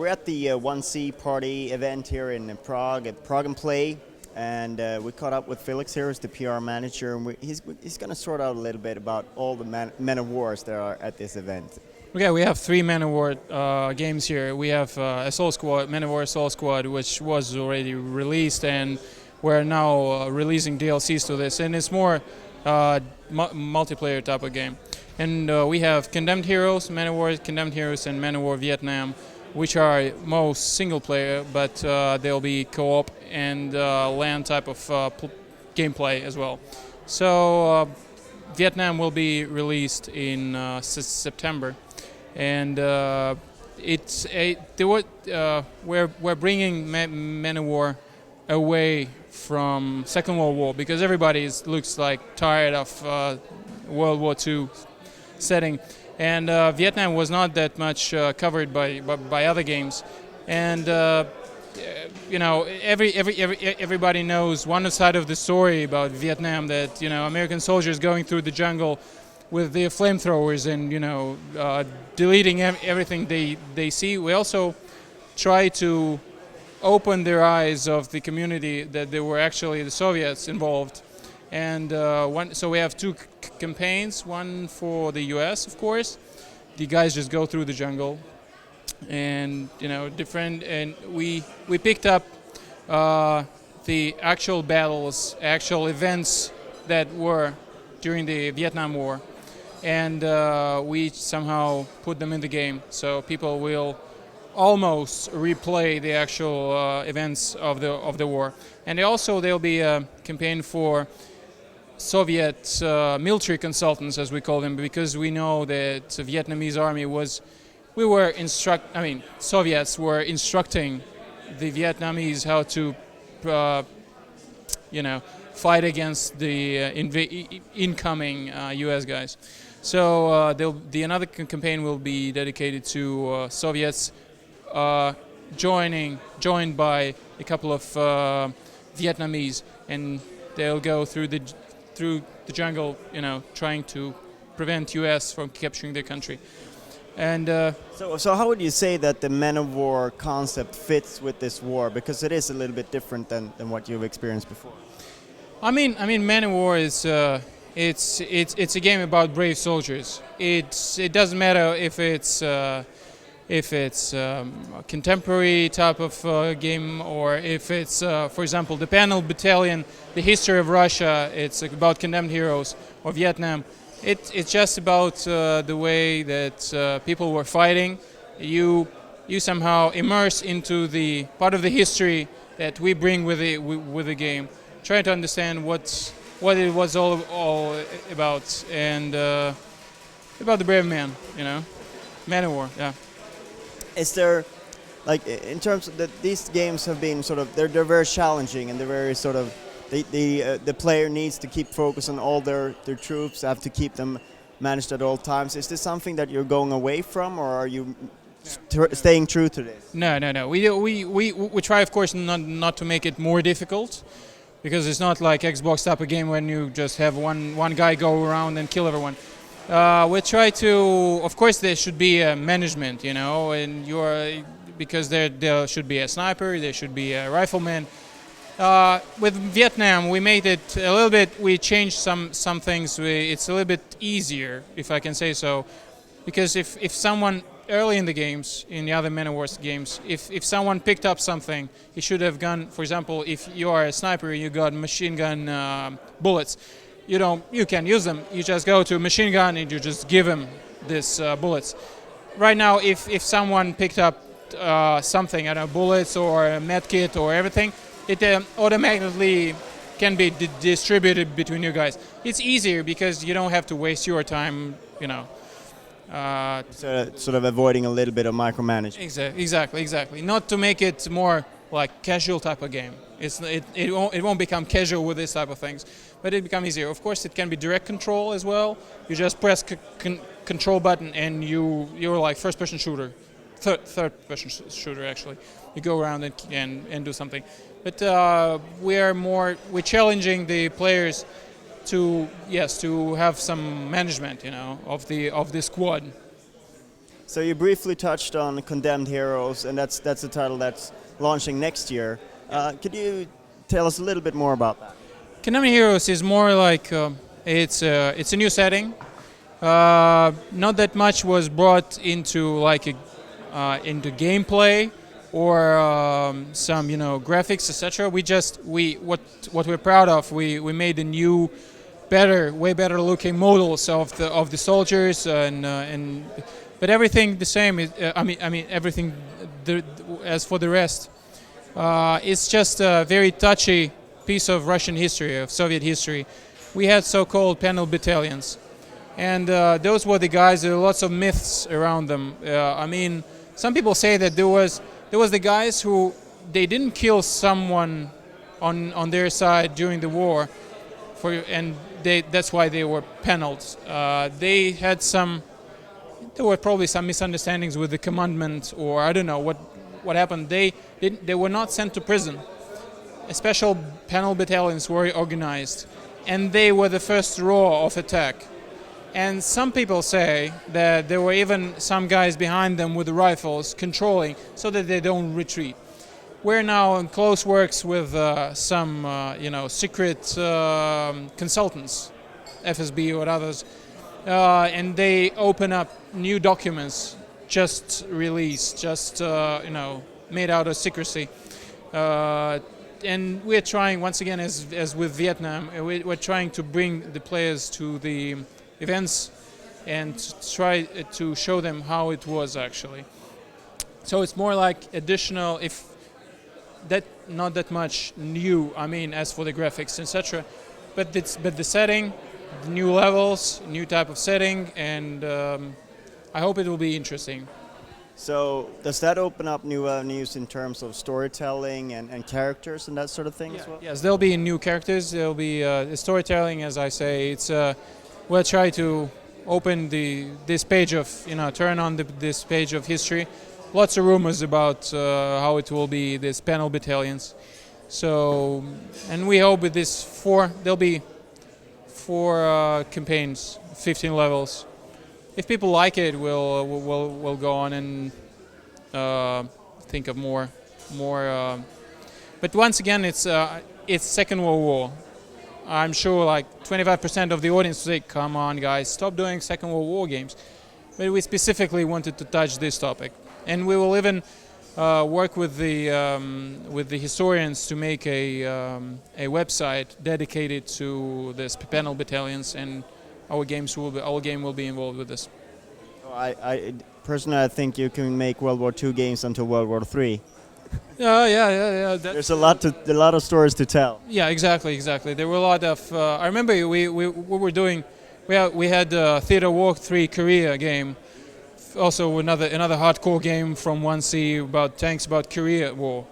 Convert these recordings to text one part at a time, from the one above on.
We're at the 1C party event here in Prague at Prague and Play, and we caught up with Felix here as the PR manager, and he's going to sort out a little bit about all the men of wars that are at this event. Okay, we have 3 Men of War games here. We have Assault Squad, Men of War Assault Squad, which was already released, and we're now releasing DLCs to this, and it's more multiplayer type of game. And we have Condemned Heroes, Men of War Condemned Heroes, and Men of War Vietnam, which are most single player, but they'll be co-op and LAN type of gameplay as well. So Vietnam will be released in September, and we're bringing Men of War away from Second World War, because everybody looks like tired of World War II setting, and Vietnam was not that much covered by other games, and you know, everybody knows one side of the story about Vietnam, that, you know, American soldiers going through the jungle with their flamethrowers and, you know, deleting everything they see. We also try to open their eyes of the community that there were actually the Soviets involved. And so we have 2 campaigns, one for the US, of course. The guys just go through the jungle and, you know, different, and we picked up the actual battles, actual events that were during the Vietnam War, and we somehow put them in the game, so people will almost replay the actual events of the war. And there'll be a campaign for Soviet military consultants, as we call them, because we know that the Vietnamese army Soviets were instructing the Vietnamese how to, fight against the incoming U.S. guys. So another campaign will be dedicated to Soviets joined by a couple of Vietnamese, and they'll go through the jungle, you know, trying to prevent U.S. from capturing their country. And so how would you say that the Men of War concept fits with this war? Because it is a little bit different than what you've experienced before. I mean, Men of War is it's a game about brave soldiers. It doesn't matter if it's a contemporary type of game, or if it's, for example, the Panel Battalion, the history of Russia. It's about Condemned Heroes, or Vietnam. It's just about the way that people were fighting. You somehow immerse into the part of the history that we bring with the game. Try to understand what it was all about, and about the brave man, you know, Man of War. Yeah. Is there, like, in terms of these games have been sort of, they're very challenging, and they're very sort of, the player needs to keep focus on all their troops, have to keep them managed at all times. Is this something that you're going away from, or are you staying true to this? No. We try, of course, not to make it more difficult, because it's not like Xbox type of game when you just have one guy go around and kill everyone. We try to, of course, there should be a management, you know, and because there should be a sniper, there should be a rifleman. With Vietnam, we made it a little bit. We changed some things. It's a little bit easier, if I can say so, because if someone early in the games, in the other Men of War games, if someone picked up something, he should have gone. For example, if you are a sniper, you got machine gun bullets. You can use them. You just go to a machine gun and you just give him these bullets. Right now, if someone picked up something, I don't know, bullets or a med kit or everything, it automatically can be distributed between you guys. It's easier because you don't have to waste your time, you know. Sort of avoiding a little bit of micromanagement. Exactly. Not to make it more like casual type of game. It won't become casual with this type of things, but it becomes easier. Of course, it can be direct control as well. You just press control button and you're like first-person shooter, third-person shooter actually. You go around and do something. But we're challenging the players to have some management, you know, of the squad. So you briefly touched on Condemned Heroes, and that's a title that's launching next year. Could you tell us a little bit more about that? Konami Heroes is more like it's a new setting. Not that much was brought into into gameplay or some graphics, etc. What we're proud of. We made a new, way better looking models of the soldiers and but everything the same. I mean everything. As for the rest, it's just a very touchy piece of Russian history, of Soviet history. We had so-called panel battalions, and those were the guys. There were lots of myths around them. I mean, some people say that there was the guys who they didn't kill someone on their side during the war, and that's why they were paneled. There were probably some misunderstandings with the commandment, or I don't know what happened. They were not sent to prison. Special panel battalions were organized, and they were the first row of attack. And some people say that there were even some guys behind them with the rifles controlling so that they don't retreat. We're now in close works with some secret consultants, FSB or others, and they open up new documents just released, made out of secrecy. And we're trying, once again, as with Vietnam, we're trying to bring the players to the events and try to show them how it was actually. So it's more like additional, if that not that much new. I mean, as for the graphics, etc. But the setting, the new levels, new type of setting, and I hope it will be interesting. So does that open up new avenues in terms of storytelling and characters and that sort of thing as well? Yes, there'll be new characters. There'll be storytelling, as I say. It's we'll try to open this page of turn on this page of history. Lots of rumors about how it will be, these panel battalions. So, and we hope with there'll be 4 campaigns, 15 levels. If people like it, we'll go on and think of more. But once again, it's Second World War. I'm sure like 25% of the audience will say, "Come on, guys, stop doing Second World War games." But we specifically wanted to touch this topic, and we will even work with the historians to make a website dedicated to the panel battalions, and our game will be involved with this. I personally, I think you can make World War II games until World War III. Yeah. There's a lot of stories to tell. Yeah, exactly. There were a lot of. I remember we were doing. We had Theater War 3 Korea game. Also another hardcore game from 1C about tanks about Korea War.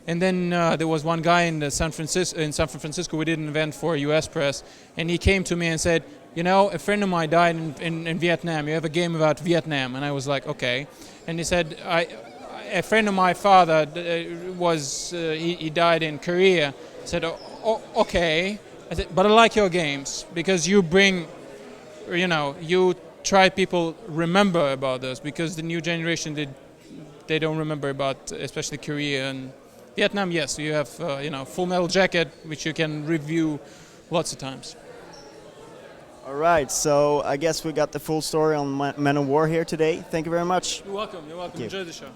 And then there was one guy in San Francisco. We did an event for U.S. press, and he came to me and said, a friend of mine died in Vietnam. You have a game about Vietnam? And I was like, okay. And he said, a friend of my father he died in Korea. I said, oh, okay. I said, but I like your games because you bring, you try people remember about this, because the new generation they don't remember about, especially Korea and Vietnam. Yes, you have Full Metal Jacket, which you can review lots of times. All right, so I guess we got the full story on Men of War here today. Thank you very much. You're welcome. Enjoy the show.